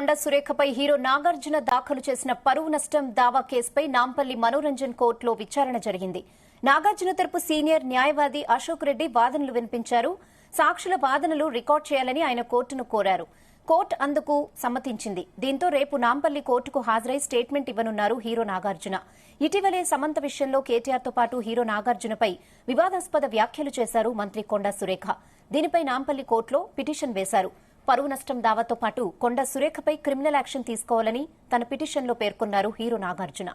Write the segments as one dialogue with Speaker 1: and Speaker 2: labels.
Speaker 1: కొండ సురేఖపై హీరో నాగార్జున దాఖలు చేసిన పరువు నష్టం దావా కేసుపై నాంపల్లి మనోరంజన్ కోర్టులో విచారణ జరిగింది. నాగార్జున తరపు సీనియర్ న్యాయవాది అశోక్ రెడ్డి వాదనలు వినిపించారు. సాక్షుల వాదనలు రికార్డు చేయాలని ఆయన కోర్టును కోరారు. కోర్టు అందుకు సమ్మతించింది. దీంతో రేపు నాంపల్లి కోర్టుకు హాజరై స్టేట్మెంట్ ఇవ్వనున్నారు హీరో నాగార్జున. ఇటీవలే సమంత విషయంలో కేటీఆర్తో పాటు హీరో నాగార్జునపై వివాదాస్పద వ్యాఖ్యలు చేశారు మంత్రి కొండ సురేఖ. దీనిపై నాంపల్లి కోర్టులో పిటిషన్ వేశారు. పరువు నష్టం దావాతో పాటు కొండ సురేఖపై క్రిమినల్ యాక్షన్ తీసుకోవాలని తన పిటిషన్లో పేర్కొన్నారు హీరో నాగార్జున.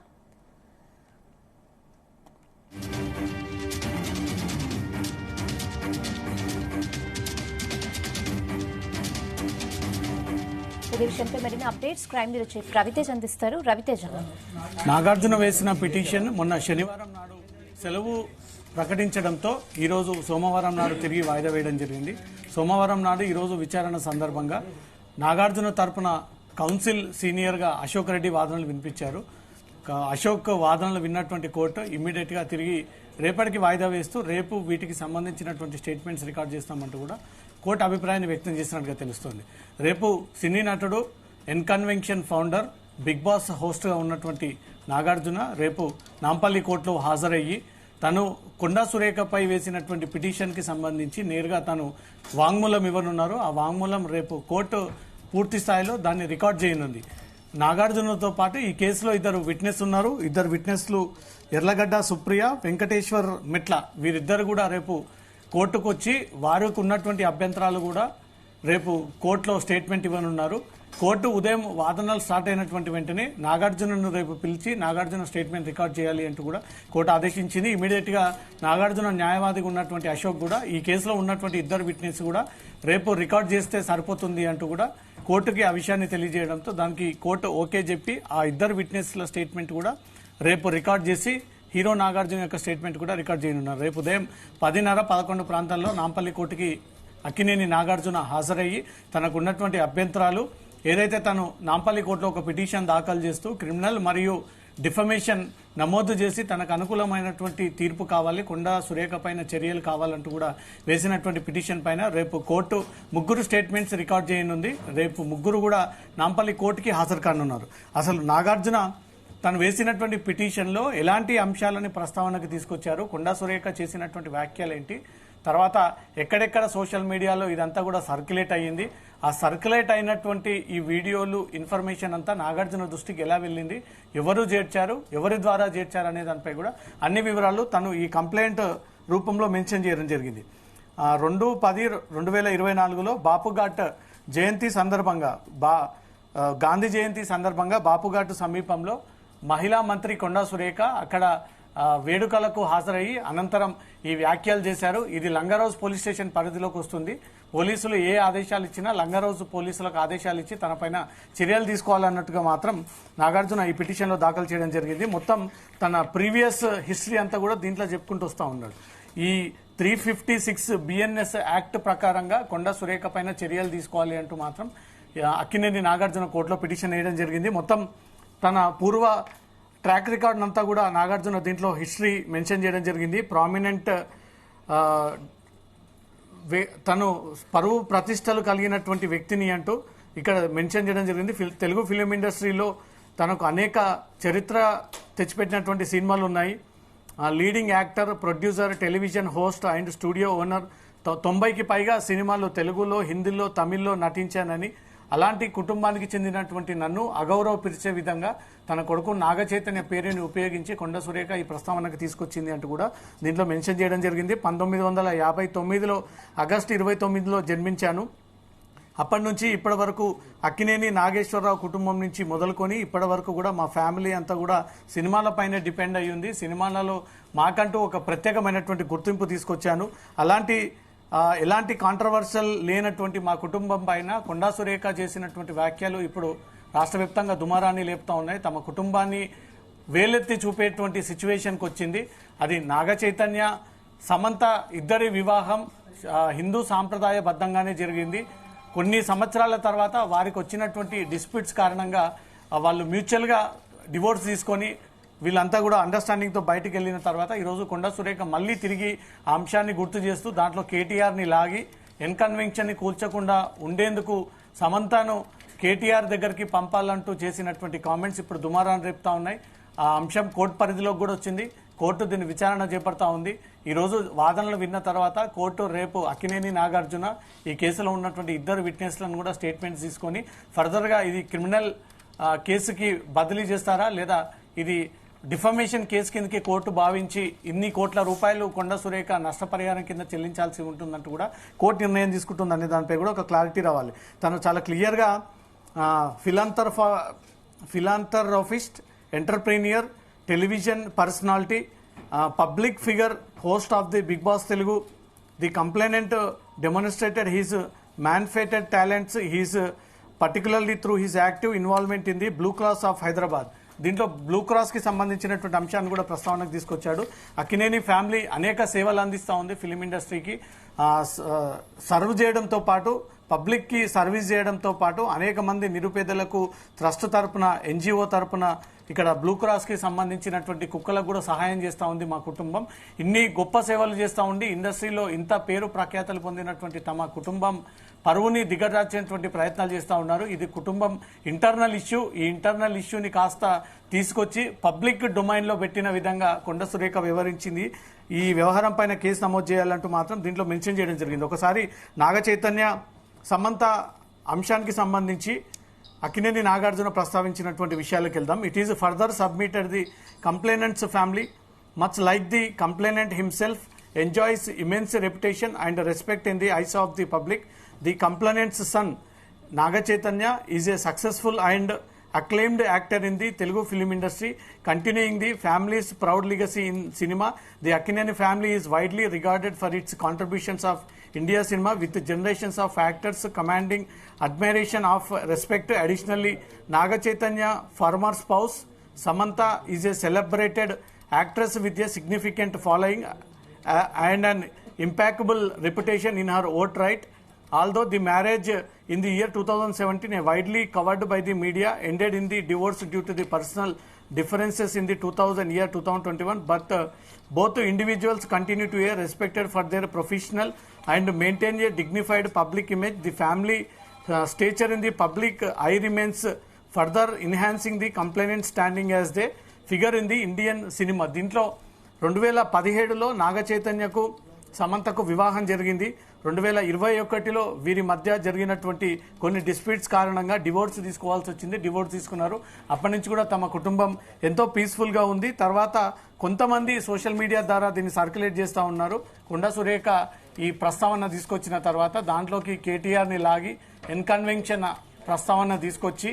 Speaker 1: ఇదే విషయంపై మరిన్ని updates crime bureau chief Ravitej అందిస్తారు. రవితేజ్,
Speaker 2: నాగార్జున వేసిన పిటిషన్ మొన్న శనివారం నాడు సెలవు ప్రకటించడంతో ఈరోజు సోమవారం నాడు తిరిగి వాయిదా వేయడం జరిగింది. సోమవారం నాడు ఈరోజు విచారణ సందర్భంగా నాగార్జున తరపున కౌన్సిల్ సీనియర్గా అశోక్ రెడ్డి వాదనలు వినిపించారు. అశోక్ వాదనలు విన్నటువంటి కోర్టు ఇమ్మీడియట్ గా తిరిగి రేపటికి వాయిదా వేస్తూ రేపు వీటికి సంబంధించినటువంటి స్టేట్మెంట్స్ రికార్డ్ చేస్తామంటూ కూడా కోర్టు అభిప్రాయాన్ని వ్యక్తం చేసినట్టుగా తెలుస్తోంది. రేపు సినీ నటుడు ఎన్కన్వెన్షన్ ఫౌండర్ బిగ్ బాస్ హోస్ట్గా ఉన్నటువంటి నాగార్జున రేపు నాంపల్లి కోర్టులో హాజరయ్యి తను కొండా సురేఖపై వేసినటువంటి పిటిషన్కి సంబంధించి నేరుగా తను వాంగ్మూలం ఇవ్వనున్నారు. ఆ వాంగ్మూలం రేపు కోర్టు పూర్తి స్థాయిలో దాన్ని రికార్డ్ చేయనుంది. నాగార్జునతో పాటు ఈ కేసులో ఇద్దరు విట్నెస్ ఉన్నారు. ఇద్దరు విట్నెస్లు ఎర్లగడ్డ సుప్రియ, వెంకటేశ్వర్ మెట్ల, వీరిద్దరు కూడా రేపు కోర్టుకు వచ్చి వారికి ఉన్నటువంటి అభ్యంతరాలు కూడా రేపు కోర్టులో స్టేట్మెంట్ ఇవ్వనున్నారు. కోర్టు ఉదయం వాదనలు స్టార్ట్ అయినటువంటి వెంటనే నాగార్జునను రేపు పిలిచి నాగార్జున స్టేట్మెంట్ రికార్డ్ చేయాలి అంటూ కూడా కోర్టు ఆదేశించింది. ఇమీడియట్ గా నాగార్జున న్యాయవాదిగా ఉన్నటువంటి అశోక్ కూడా ఈ కేసులో ఉన్నటువంటి ఇద్దరు విట్నెస్ కూడా రేపు రికార్డ్ చేస్తే సరిపోతుంది అంటూ కూడా కోర్టుకి ఆ విషయాన్ని తెలియజేయడంతో దానికి కోర్టు ఓకే చెప్పి ఆ ఇద్దరు విట్నెస్ల స్టేట్మెంట్ కూడా రేపు రికార్డ్ చేసి హీరో నాగార్జున యొక్క స్టేట్మెంట్ కూడా రికార్డ్ చేయనున్నారు. రేపు ఉదయం 10:30-11 ప్రాంతాల్లో నాంపల్లి కోర్టుకి అక్కినేని నాగార్జున హాజరయ్యి తనకున్నటువంటి అభ్యంతరాలు ఏదైతే తను నాంపల్లి కోర్టులో ఒక పిటిషన్ దాఖలు చేస్తూ క్రిమినల్ మరియు డిఫమేషన్ నమోదు చేసి తనకు అనుకూలమైనటువంటి తీర్పు కావాలి, కొండా సురేఖ పైన చర్యలు కావాలంటూ కూడా వేసినటువంటి పిటిషన్ పైన రేపు కోర్టు ముగ్గురు స్టేట్మెంట్స్ రికార్డ్ చేయనుంది. రేపు ముగ్గురు కూడా నాంపల్లి కోర్టుకి హాజరు కానున్నారు. అసలు నాగార్జున తను వేసినటువంటి పిటిషన్లో ఎలాంటి అంశాలని ప్రస్తావనకు తీసుకొచ్చారు, కొండా సురేఖ చేసినటువంటి వ్యాఖ్యలు ఏంటి, తర్వాత ఎక్కడెక్కడ సోషల్ మీడియాలో ఇదంతా కూడా సర్క్యులేట్ అయ్యింది, ఆ సర్క్యులేట్ అయినటువంటి ఈ వీడియోలు ఇన్ఫర్మేషన్ అంతా నాగార్జున దృష్టికి ఎలా వెళ్ళింది, ఎవరు చేర్చారు, ఎవరి ద్వారా చేర్చారు అనే దానిపై కూడా అన్ని వివరాలు తను ఈ కంప్లైంట్ రూపంలో మెన్షన్ చేయడం జరిగింది. 2/10/2024లో బాపుఘాట్ జయంతి సందర్భంగా గాంధీ జయంతి సందర్భంగా బాపుఘాట్ సమీపంలో మహిళా మంత్రి కొండా సురేఖ అక్కడ వేడుకలకు హాజరయ్యి అనంతరం ఈ వ్యాఖ్యలు చేశారు. ఇది లంగరౌజ్ పోలీస్ స్టేషన్ పరిధిలోకి వస్తుంది. పోలీసులు ఏ ఆదేశాలు ఇచ్చినా లంగరౌజ్ పోలీసులకు ఆదేశాలు ఇచ్చి తనపైన చర్యలు తీసుకోవాలన్నట్టుగా మాత్రం నాగార్జున ఈ పిటిషన్లో దాఖలు చేయడం జరిగింది. మొత్తం తన ప్రీవియస్ హిస్టరీ అంతా కూడా దీంట్లో చెప్పుకుంటూ వస్తూ ఉన్నాడు. ఈ 356 BNS యాక్ట్ ప్రకారంగా కొండా సురేఖ పైన చర్యలు తీసుకోవాలి అంటూ మాత్రం అక్కినేని నాగార్జున కోర్టులో పిటిషన్ వేయడం జరిగింది. మొత్తం తన పూర్వ ట్రాక్ రికార్డ్ అంతా కూడా నాగార్జున దీంట్లో హిస్టరీ మెన్షన్ చేయడం జరిగింది. ప్రామినెంట్ తను పరువు ప్రతిష్టలు కలిగినటువంటి వ్యక్తిని అంటూ ఇక్కడ మెన్షన్ చేయడం జరిగింది. తెలుగు ఫిలిం ఇండస్ట్రీలో తనకు అనేక చరిత్ర తెచ్చిపెట్టినటువంటి సినిమాలు ఉన్నాయి. Leading actor, producer, television host and studio owner, 90కి పైగా సినిమాలు తెలుగులో, హిందీలో, తమిళ్లో నటించానని, అలాంటి కుటుంబానికి చెందినటువంటి నన్ను అగౌరవపరిచే విధంగా తన కొడుకు నాగచైతన్య పేరుని ఉపయోగించి కొండా సురేఖ ఈ ప్రస్తావనకు తీసుకొచ్చింది అంటూ కూడా దీంట్లో మెన్షన్ చేయడం జరిగింది. 1959లో ఆగస్టు 29లో జన్మించాను. అప్పటి నుంచి ఇప్పటి వరకు అక్కినేని నాగేశ్వరరావు కుటుంబం నుంచి మొదలుకొని ఇప్పటి వరకు కూడా మా ఫ్యామిలీ అంతా కూడా సినిమాలపైనే డిపెండ్ అయ్యి ఉంది. సినిమాలలో మాకంటూ ఒక ప్రత్యేకమైనటువంటి గుర్తింపు తీసుకొచ్చాను. ఎలాంటి కాంట్రవర్షియల్ లేనటువంటి మా కుటుంబం పైన కొండా సురేఖ చేసినటువంటి వ్యాఖ్యలు ఇప్పుడు రాష్ట్ర వ్యాప్తంగా దుమారాన్ని లేపుతా ఉన్నాయి. తమ కుటుంబాన్ని వేలెత్తి చూపేటువంటి సిచ్యువేషన్కి వచ్చింది. అది నాగ చైతన్య, సమంత ఇద్దరి వివాహం హిందూ సాంప్రదాయబద్ధంగానే జరిగింది. కొన్ని సంవత్సరాల తర్వాత వారికి వచ్చినటువంటి డిస్ప్యూట్స్ కారణంగా వాళ్ళు మ్యూచువల్గా డివోర్స్ తీసుకొని వీళ్ళంతా కూడా అండర్స్టాండింగ్ తో బయటకు వెళ్ళిన తర్వాత ఈ రోజు కొండా సురేఖ మళ్ళీ తిరిగి ఆ అంశాన్ని గుర్తు చేస్తూ దాంట్లో కేటీఆర్ ని లాగి ఎన్కన్వెన్షన్ ని కూల్చకుండా ఉండేందుకు సమంతను కేటీఆర్ దగ్గరికి పంపాలంటూ చేసినటువంటి కామెంట్స్ ఇప్పుడు దుమారాన్ని రేపుతా ఉన్నాయి. ఆ అంశం కోర్టు పరిధిలోకి కూడా వచ్చింది. కోర్టు దీన్ని విచారణ చేపడతా ఉంది. ఈ రోజు వాదనలు విన్న తర్వాత కోర్టు రేపు అక్కినేని నాగార్జున ఈ కేసులో ఉన్నటువంటి ఇద్దరు విట్నెస్లను కూడా స్టేట్మెంట్స్ తీసుకొని ఫర్దర్గా ఇది క్రిమినల్ కేసుకి బదిలీ చేస్తారా లేదా ఇది డిఫమేషన్ కేసు కిందకి కోర్టు భావించి ఇన్ని కోట్ల రూపాయలు కొండ సురేఖ నష్టపరిహారం కింద చెల్లించాల్సి ఉంటుందంటూ కూడా కోర్టు నిర్ణయం తీసుకుంటుంది అనే దానిపై కూడా ఒక క్లారిటీ రావాలి. తను చాలా క్లియర్గా philanthropist, entrepreneur, television personality, public figure, host of the Big Boss Telugu. The complainant demonstrated his manifested talents, his particularly through his active involvement in the Blue Cross of Hyderabad. దీంట్లో blue cross కి సంబంధించినటువంటి అంశాన్ని కూడా ప్రస్తావనకు తీసుకొచ్చాడు. Akkineni family అనేక సేవలు అందిస్తూ ఉంది ఫిలిం ఇండస్ట్రీకి. సర్వ్ చేయడంతో పాటు పబ్లిక్ కి సర్వీస్ చేయడంతో పాటు అనేక మంది నిరుపేదలకు ట్రస్ట్ తరపున, ఎన్జిఓ తరపున ఇక్కడ బ్లూ క్రాస్ కి సంబంధించినటువంటి కుక్కలకు కూడా సహాయం చేస్తూ ఉంది మా కుటుంబం. ఇన్ని గొప్ప సేవలు చేస్తూ ఉండి ఇండస్ట్రీలో ఇంత పేరు ప్రఖ్యాతలు పొందినటువంటి తమ కుటుంబం పరువుని దిగజార్చేటువంటి ప్రయత్నాలు చేస్తూ ఉన్నారు. ఇది కుటుంబం ఇంటర్నల్ ఇష్యూ. ఈ ఇంటర్నల్ ఇష్యూని కాస్త తీసుకొచ్చి పబ్లిక్ డొమైన్ లో పెట్టిన విధంగా కొండ సురేఖ వివరించింది. ఈ వ్యవహారం పైన కేసు నమోదు చేయాలంటూ మాత్రం దీంట్లో మెన్షన్ చేయడం జరిగింది. ఒకసారి నాగ చైతన్య సమంత అంశానికి సంబంధించి అక్కినేని నాగార్జున ప్రస్తావించినటువంటి విషయాలకు వెళ్దాం. It is further submitted the complainant's family much like the complainant himself enjoys immense reputation and respect in the eyes of the public. The complainant's son, Naga Chaitanya, is a successful and acclaimed actor in the Telugu film industry, continuing the family's proud legacy in cinema. The Akkineni family is widely regarded for its contributions of India cinema, with generations of actors commanding admiration of respect. Additionally, Naga Chaitanya, former spouse Samantha, is a celebrated actress with a significant following and an impeccable reputation in her own right. Although the marriage in the year 2017, widely covered by the media, ended in the divorce due to the personal differences in the 2021, but both individuals continue to be respected for their professional and maintain a dignified public image. The family stature in the public eye remains further enhancing the complainant standing as they figure in the Indian cinema. దీంట్లో 2017లో నాగ చైతన్యకు సమంతకు వివాహం జరిగింది. 2021లో వీరి మధ్య జరిగినటువంటి కొన్ని disputes కారణంగా divorce తీసుకోవాల్సి వచ్చింది. డివోర్స్ తీసుకున్నారు. అప్పటి నుంచి కూడా తమ కుటుంబం ఎంతో పీస్ఫుల్ గా ఉంది. తర్వాత కొంతమంది సోషల్ మీడియా ద్వారా దీన్ని సర్క్యులేట్ చేస్తూ ఉన్నారు. కొండ సురేఖ ఈ ప్రస్తావన తీసుకొచ్చిన తర్వాత దాంట్లోకి కేటీఆర్ని లాగి ఎన్కన్వెన్షన్ ప్రస్తావన తీసుకొచ్చి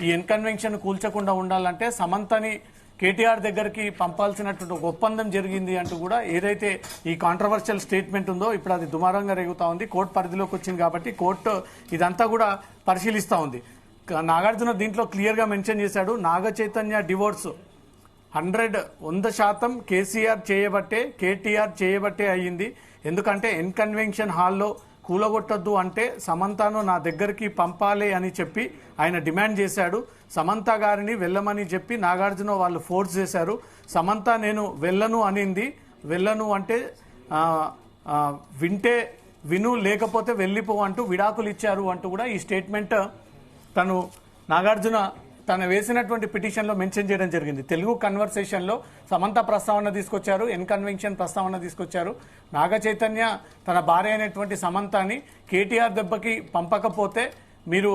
Speaker 2: ఈ ఎన్కన్వెన్షన్ కూల్చకుండా ఉండాలంటే సమంతని కేటీఆర్ దగ్గరికి పంపాల్సినటువంటి ఒక ఒప్పందం జరిగింది అంటూ కూడా ఏదైతే ఈ కాంట్రవర్షియల్ స్టేట్మెంట్ ఉందో ఇప్పుడు అది దుమారంగా రేగుతా ఉంది. కోర్టు పరిధిలోకి వచ్చింది కాబట్టి కోర్టు ఇదంతా కూడా పరిశీలిస్తూ ఉంది. నాగార్జున దీంట్లో క్లియర్ గా మెన్షన్ చేశాడు. నాగ చైతన్య డివోర్స్ 100% కేసీఆర్ చేయబట్టే, కేటీఆర్ చేయబట్టే అయ్యింది. ఎందుకంటే ఎన్కన్వెన్షన్ హాల్లో కూలగొట్టద్దు అంటే సమంతను నా దగ్గరికి పంపాలి అని చెప్పి ఆయన డిమాండ్ చేశాడు. సమంత గారిని వెళ్ళమని చెప్పి నాగార్జున వాళ్ళు ఫోర్స్ చేశారు. సమంత నేను వెళ్ళను అనింది. వెళ్ళను అంటే వింటే విను, లేకపోతే వెళ్ళిపో అంటూ విడాకులు ఇచ్చారు అంటూ కూడా ఈ స్టేట్మెంట్ తను నాగార్జున తను వేసినటువంటి పిటిషన్లో మెన్షన్ చేయడం జరిగింది. తెలుగు కన్వర్సేషన్లో సమంత ప్రస్తావన తీసుకొచ్చారు, ఎన్కన్వెన్షన్ ప్రస్తావన తీసుకొచ్చారు. నాగ చైతన్య తన భార్య అయినటువంటి సమంతని కేటీఆర్ దెబ్బకి పంపకపోతే మీరు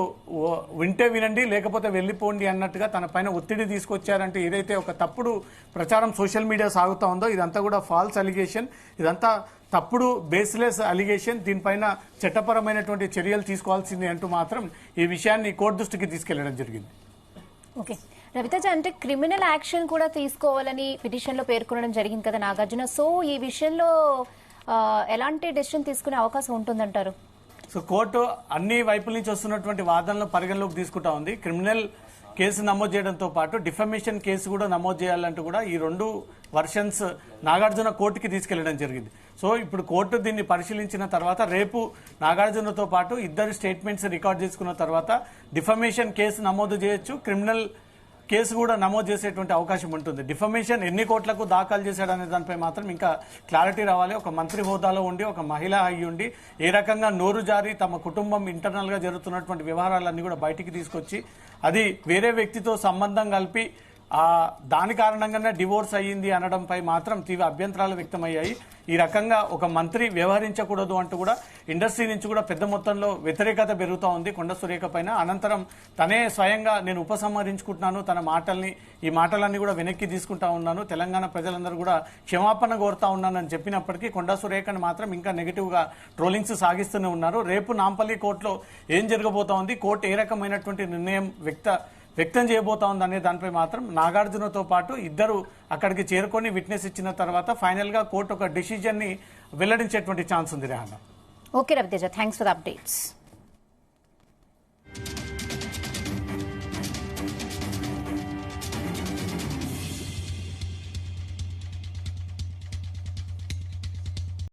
Speaker 2: వింటే వినండి, లేకపోతే వెళ్ళిపోండి అన్నట్టుగా తన పైన ఒత్తిడి తీసుకొచ్చారంటే ఏదైతే ఒక తప్పుడు ప్రచారం సోషల్ మీడియా సాగుతా ఉందో ఇదంతా కూడా ఫాల్స్ అలిగేషన్, ఇదంతా తప్పుడు బేస్లెస్ అలిగేషన్. దీనిపైన చట్టపరమైనటువంటి చర్యలు తీసుకోవాల్సింది అంటూ మాత్రం ఈ విషయాన్ని కోర్టు దృష్టికి తీసుకెళ్లడం జరిగింది.
Speaker 1: ఓకే రవితేజ, అంటే క్రిమినల్ యాక్షన్ కూడా తీసుకోవాలని పిటిషన్ లో పేర్కొనడం జరిగింది కదా నాగార్జున. సో ఈ విషయంలో ఎలాంటి డెసిషన్ తీసుకునే అవకాశం ఉంటుందంటారు?
Speaker 2: సో కోర్టు అన్ని వైపుల నుంచి వస్తున్నటువంటి వాదనలు పరిగణలోకి తీసుకుంటా ఉంది. క్రిమినల్ కేసు నమోదు చేయడంతో పాటు డిఫమేషన్ కేసు కూడా నమోదు చేయాలంటూ కూడా ఈ రెండు వర్షన్స్ నాగార్జున కోర్టుకి తీసుకెళ్లడం జరిగింది. సో ఇప్పుడు కోర్టు దీన్ని పరిశీలించిన తర్వాత రేపు నాగార్జునతో పాటు ఇద్దరు స్టేట్మెంట్స్ రికార్డ్ చేసుకున్న తర్వాత డిఫమేషన్ కేసు నమోదు చేయొచ్చు, క్రిమినల్ కేసు కూడా నమోదు చేసేటువంటి అవకాశం ఉంటుంది. డిఫమేషన్ ఎన్ని కోట్లకు దాఖలు చేశాడనే దానిపై మాత్రం ఇంకా క్లారిటీ రావాలి. ఒక మంత్రి హోదాలో ఉండి ఒక మహిళ అయ్యి ఉండి ఏ రకంగా నోరు జారి తమ కుటుంబం ఇంటర్నల్ గా జరుగుతున్నటువంటి వ్యవహారాలన్నీ కూడా బయటికి తీసుకొచ్చి అది వేరే వ్యక్తితో సంబంధం కలిపి దాని కారణంగానే డివోర్స్ అయ్యింది అనడంపై మాత్రం తీవ్ర అభ్యంతరాలు వ్యక్తమయ్యాయి. ఈ రకంగా ఒక మంత్రి వ్యవహరించకూడదు అంటూ కూడా ఇండస్ట్రీ నుంచి కూడా పెద్ద మొత్తంలో వ్యతిరేకత పెరుగుతూ ఉంది కొండ సురేఖ పైన. అనంతరం తనే స్వయంగా నేను ఉపసంహరించుకుంటున్నాను, తన మాటల్ని ఈ మాటలన్నీ కూడా వెనక్కి తీసుకుంటా ఉన్నాను, తెలంగాణ ప్రజలందరూ కూడా క్షమాపణ కోరుతా ఉన్నానని చెప్పినప్పటికీ కొండ సురేఖను మాత్రం ఇంకా నెగిటివ్ గా ట్రోలింగ్స్ సాగిస్తూనే ఉన్నారు. రేపు నాంపల్లి కోర్టులో ఏం జరగబోతా ఉంది, కోర్టు ఏ రకమైనటువంటి నిర్ణయం వ్యక్తం చేయబోతా ఉంది అనే దానిపై మాత్రం నాగార్జునతో పాటు ఇద్దరు అక్కడికి చేరుకొని విట్నెస్ ఇచ్చిన తర్వాత ఫైనల్ గా కోర్టు ఒక డిసిజన్ ని వెల్లడించేటువంటి ఛాన్స్ ఉంది. రేహన్నా.
Speaker 1: Okay Raviteja, thanks for the updates.